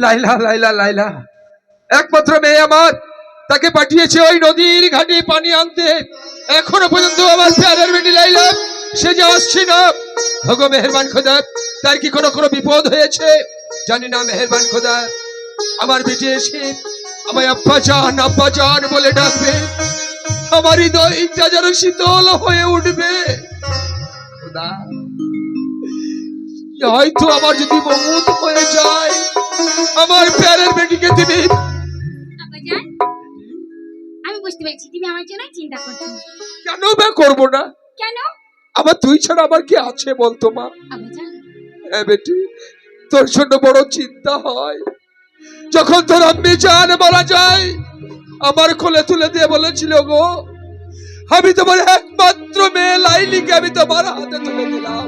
লাইলা লাইলা লাইলা একমাত্র মেয়ে আমার, তাকে পাঠিয়েছে ওই নদীর ঘাটে পানি আনতে। এখনো পর্যন্ত আমার প্যারের বেটি লাইলা সে যে আসছে না। ভগো মেহেরবান খোদা, তার কি কোনো বিপদ হয়েছে? জানি না মেহেরবান খোদা, আমার বেটি এসে আমায় আব্বা জান বলে ডাকবে, আমার হৃদয়টা যেন শীতল হয়ে উঠবে। খোদা, হয়তো আমার যদি মৌত হয়ে যায়, আমার প্যারের বেটিকে দিবি। আব্বাজান, আমি বুঝতে পেরেছি তুমি আমার জন্য চিন্তা করছো। কেন বা করবো না? কেন? আমার তুই ছাড়া আমার কি আছে বলতো মা? আব্বাজান, হ্যাঁ বেটি, তোর জন্য বড় চিন্তা হয়। যখন তোর আম্মি জান মারা যায়, আমার কোলে তুলে দিয়ে বলেছিল, গো আমি তোমার একমাত্র মেয়ে লাইলিকে আমি তোমার হাতে তুলে দিলাম।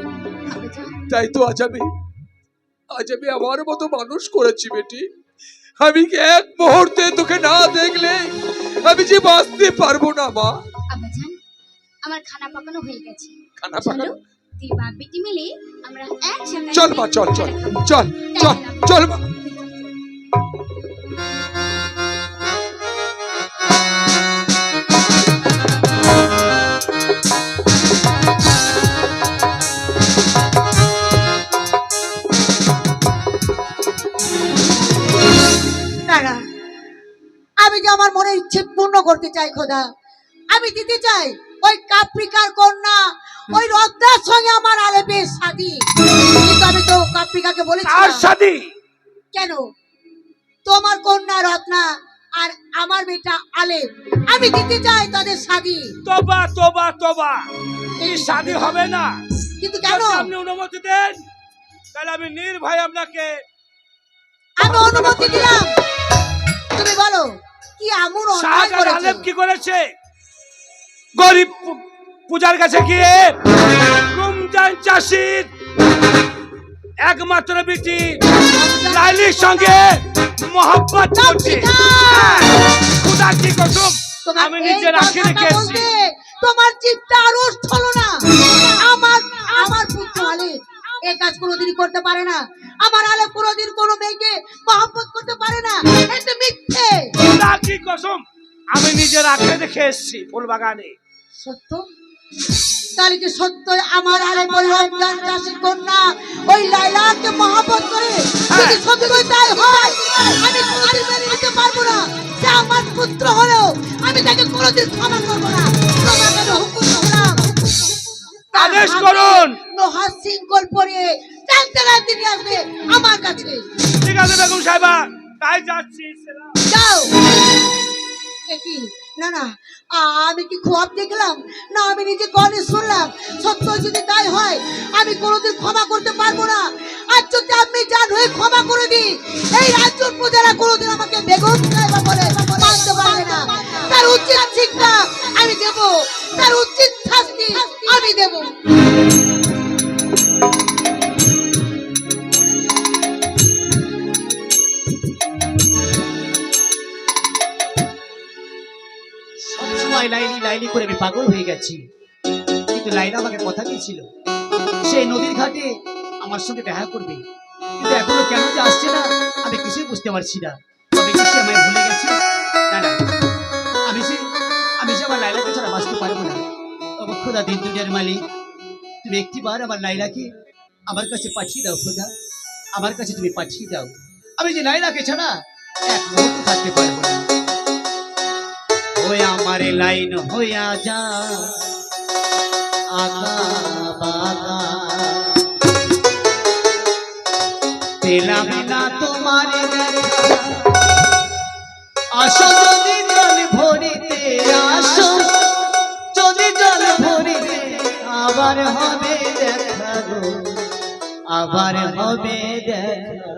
তাই তো আজ আমি আমার মতো মানুষ করেছি বেটি। আমি কি এক মুহূর্তে তোকে না দেখলে আমি যে বাঁচতে পারবো না মা। আব্বাজান, আমার খানা পাকানো হয়ে গেছে। খানা পাকানো? তুই বাপ বেটি মিলে আমরা একসাথে চল মা, চল চল চল চল চল মা। আমি যে আমার মনের ইচ্ছে পূর্ণ করতে চাই খোদা, আমি দিতে চাই ওই কাপ্রিকার কন্যা ওই রত্নার সঙ্গে আমার আলেপের শাদী। কিন্তু আমি তো কাপ্রিকাকে বলেছি আর শাদী কেন? তোমার কন্যা রত্না আর আমার বেটা আলেপ, আমি দিতে চাই তাদের শাদী। তোবা তোবা তোবা, এই শাদী হবে না। কিন্তু কেন? আপনি অনুমতি দেন, তাহলে আমি নির্ভয় আপনাকে। আমি অনুমতি দিলাম, তুমি বলো কি এমন অন্যায় করেছে? আলেপ কি করেছে? গরিব পূজার কাছে গিয়ে রমজান চাষির একমাত্র বেটি লাইলির সঙ্গে মহব্বত করছে। খোদা কি কসম, আমি নিজে রাখি রেখেছি। তোমার চিন্তা আরো স্থল না। আমার পুত্র আলেপ এই কাজ কোনোদিনই করতে পারে না। আমার আলেপ কোনোদিন কোনো মেয়েকে মহব্বত করতে পারে না। এটা মিথ্যে। খোদা কি কসম, আমি নিজে রাখি রেখে এসেছি ফুল বাগানে। সত্য? তাহলে কি সত্য আমার আলেপ ওই রমজান চাষির কন্যা ওই লাইলাকে মহব্বত করে? যদি সত্যই তাই হয়, আমি কোনোদিন মেনে নিতে পারবো না। সে আমার পুত্র হলেও আমি তাকে কোনোদিন ক্ষমা করবো না। তোমাকে আমি হুকুম করলাম, আদেশ করুন। লোহার শৃঙ্খল পরিয়ে টানতে টানতে নিয়ে আসবে আমার কাছে। ঠিক আছে বেগম সাহেবা, তাই যাচ্ছি। যাও। কি না না, আমি কি খোয়াব দেখলাম না? আমি নিজে কানে শুনলাম। সত্য যদি তাই হয়, আমি কোনোদিন ক্ষমা করতে পারবো না। আর যদি আমি জান হয়ে ক্ষমা করে দিই, এই রাজ্যের প্রজারা কোনোদিন আমাকে বেগম সাহেবা বলে মানতে পারবে না। তার উচিত শিক্ষা আমি দেব, তার উচিত শাস্তি আমি দেব। লাইলি লাইলি করে আমি পাগল হয়ে গেছি। কিন্তু লাইলা আমাকে কথা দিয়েছিল সেই নদীর ঘাটে আমার সঙ্গে দেখা করবে, কিন্তু এখনো কেন যে আসছে না আমি কিছুই বুঝতে পারছি না। তবে কিছু আমায় ভুলে গেছে। না না, আমি যে আমার লাইলাকে ছাড়া বাঁচতে পারবো না। তবে খোদা দিন দুনিয়ার মালিক, তুমি একটিবার আমার লাইলাকে আমার কাছে পাঠিয়ে দাও খোদা, আমার কাছে তুমি পাঠিয়ে দাও। আমি যে লাইলাকে ছাড়া এক মুহূর্ত থাকতে পারবো না। ওই আমার লাইন হইয়া যা আগা বাগা, পেলাম না তোমার দেখা। আসো যদি জল ভরিতে, আসো যদি জল ভরিতে, আবার হবে দেখা গো, আবার হবে দেখা।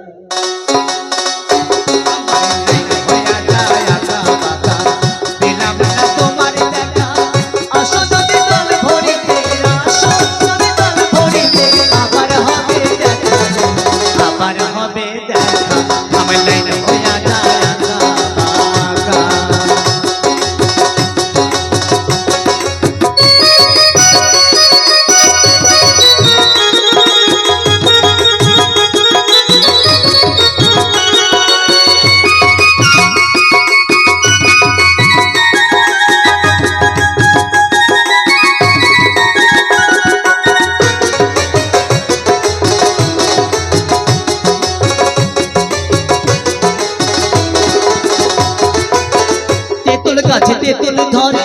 গাছে তেঁতুল ধরে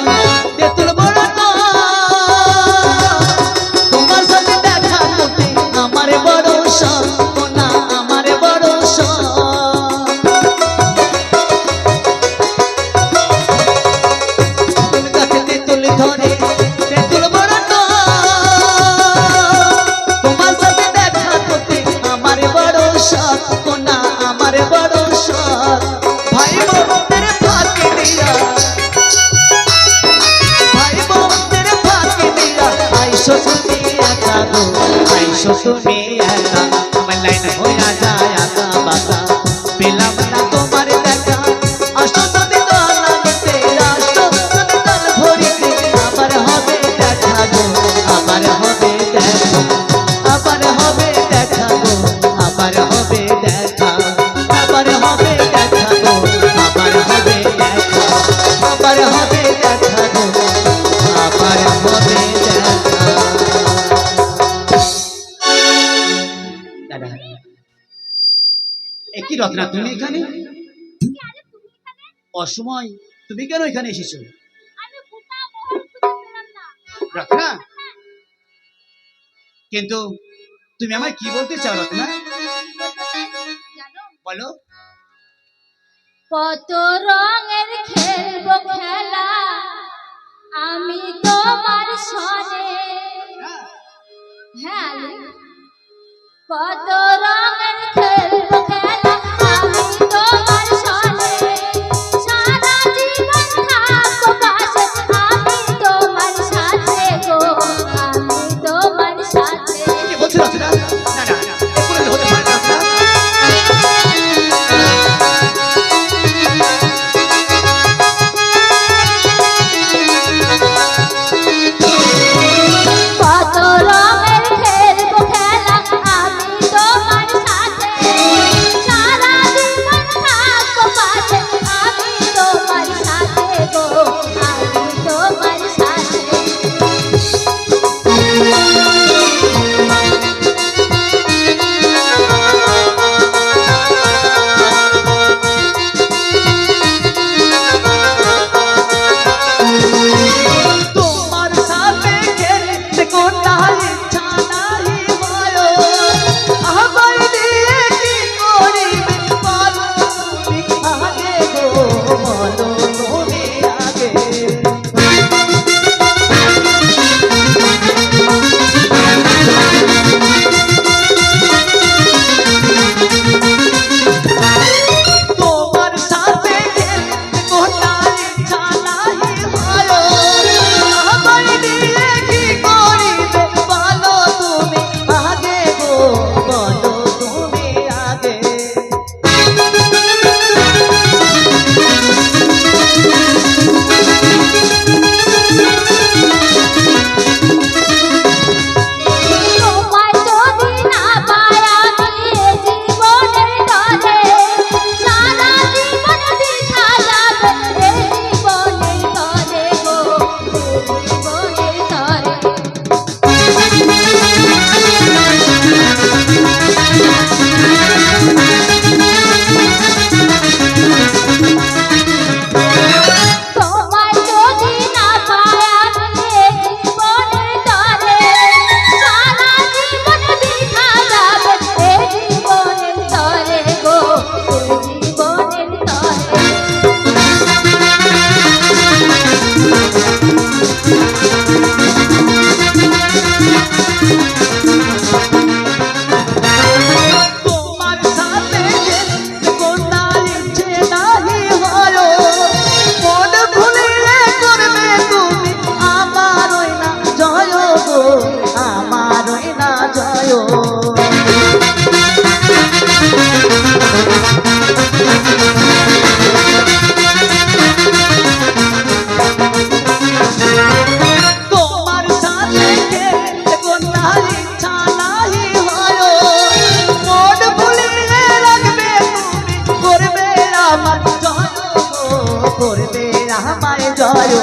তেঁতুল বড় তোমার সাথে দেখা করতে আমার বড় শখ ও না আমার বড় শখ গাছে তেঁতুল ধরে তেঁতুল বড় তোমার সাথে দেখা করতে আমার বড় শখ ও না আমার বড় শখ ভাই বোনের ফাঁকি দিয়া ভাই বোনের ফাঁকি দিয়া আইসো তুমি একা গো আইসো তুমি একা আমার লাইন হইয়া যায় আকা বাকা পেলাম না তোমার দেখা আসো তুমি দোলা নিতে আসো তুমি দল ভরিতে আবার হবে দেখা গো আবার হবে দেখা আবার হবে দেখা গো আবার হবে দেখা আবার হবে দেখা গো আবার হবে দেখা আবার হবে দেখা গো আবার হবে দেখা দাদা একই রত্না তুমি এখানে অসময় তুমি কেন এখানে এসেছো আমি গোটা মহল খুঁজে পেলাম না। রত্না কিন্তু তুমি আমায় কি বলতে চাও রত্না জানো বলো কত রঙের খেলবো খেলা আমি তোমার সনে হ্যাঁ আলু। কত রঙের খেলবো খেলা আমি তোমার সনে সারা জীবন থাকবো পাশে আমি তোমার সাথে গো আমি তোমার সাথে কি বলছো রত্না না না না এ করে হতে পারে না রত্না কত রঙের খেলবো খেলা আমি তোমার সাথে সারা জীবন থাকবো পাশে আমি তোমার সাথে গো আমি তোমার সাথে তোমার সাথে খেলতে কোথায় ইচ্ছা নাহি মায়ো আবার দিয়ে কি করিবে বলো তুমি আগে গো বলো তুমি আগে তোমার সাথে খেলতে কোথায় ইচ্ছা নাহি মায়ো আবার দিয়ে কি করিবে বলো তুমি আগে গো বলো তুমি আগে তোমায় যদি না পাই আমি এ জীবনের তরে সারা জীবন বৃথা যাবে এই জীবনের তরে গো এই জীবনের তরে তোমায় যদি না পাই আমি এ জীবনের তরে সারা জীবন বৃথা যাবে এই জীবনের তরে গো এই জীবনের তরে তোমার সাথে খেলতে কোথায় ইচ্ছে নাহি হয় মন ভুলিয়ে করবে তুমি আমারই না জয় গো আমারই না জয় তোমার সাথে খেলতে কোথায় ইচ্ছা নাহি হয় মন ভুলিয়ে রাখবে তুমি করবে আমার জয় গো করবে আমার জয়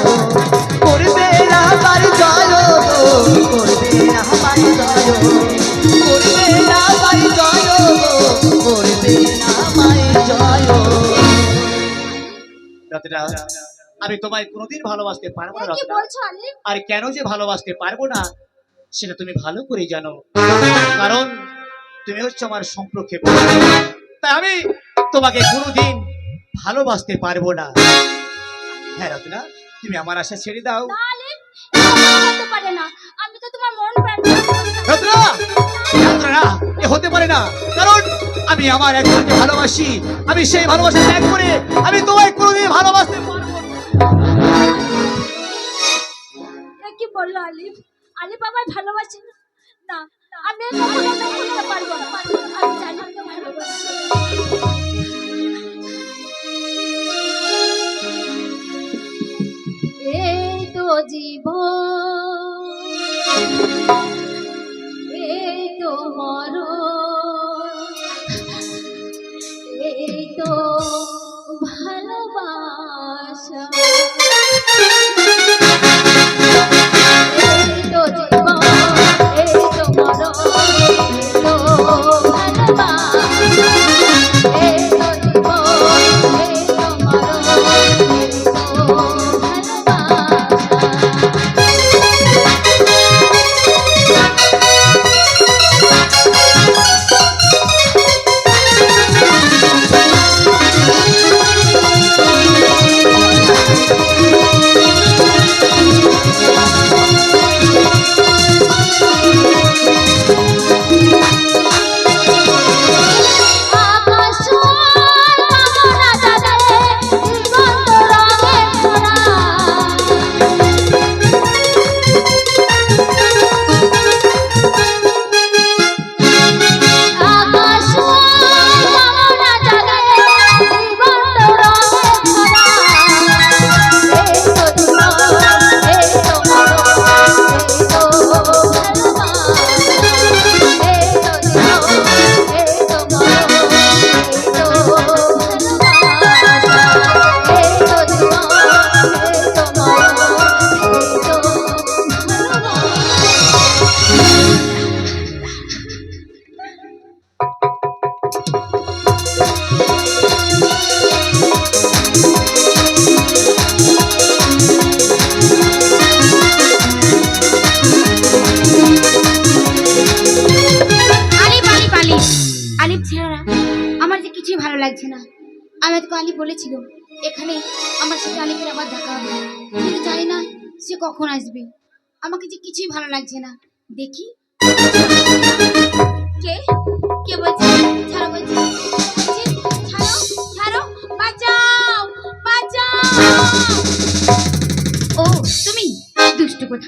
করবে আমার জয় গো করবে আমার জয় করবে আমার জয় গো করবে আমার জয় রতনা আমি তোমায় কোনোদিন ভালোবাসতে পারবো না এ কি রত্না। বলছো আলিফ? আর কেন যে ভালোবাসতে পারবো না সেটা তুমি ভালো করে জানো, কারণ তুমি হচ্ছে আমার সম্পর্কে বউ। তাই আমি তোমাকে কোনোদিন ভালোবাসতে পারবো না। হ্যাঁ রত্না, তুমি আমার আশা ছেড়ে দাও। না আলিফ, এটা হতে পারে না। আমি তো তোমার মন প্রাণ দিয়ে ভালোবাসি। রত্না, রত্না, এ হতে পারে না, কারণ আমি আমার একজনকে ভালোবাসি। আমি সেই ভালোবাসা ত্যাগ করে আমি তোমায় কোনোদিন ভালোবাসতে পারবো না। এ কি বললো আলিফ? আলিফ আমায় ভালোবাসে না? না, আমি এ কখনো এটা করতে পারবো না। আমি জানি আমি ভালোবাসি। এই তো জীবন, এই তো মরণ, এই তো ভালোবাসা। এই তো জীবন, এই তো মরণ, এই তো ভালোবাসা। এই তো জীবন, এই তো মরণ, এই তো আলিফ ছাড়া আমার যে কিছুই ভালো লাগছে না। আমি তোকে আলিফ বলেছিল এখানে আমার সাথে আলিফের আবার দেখা হবে, কিন্তু জানি না সে কখন আসবে। আমাকে যে কিছুই ভালো লাগছে না। দেখি কে কে বলছে?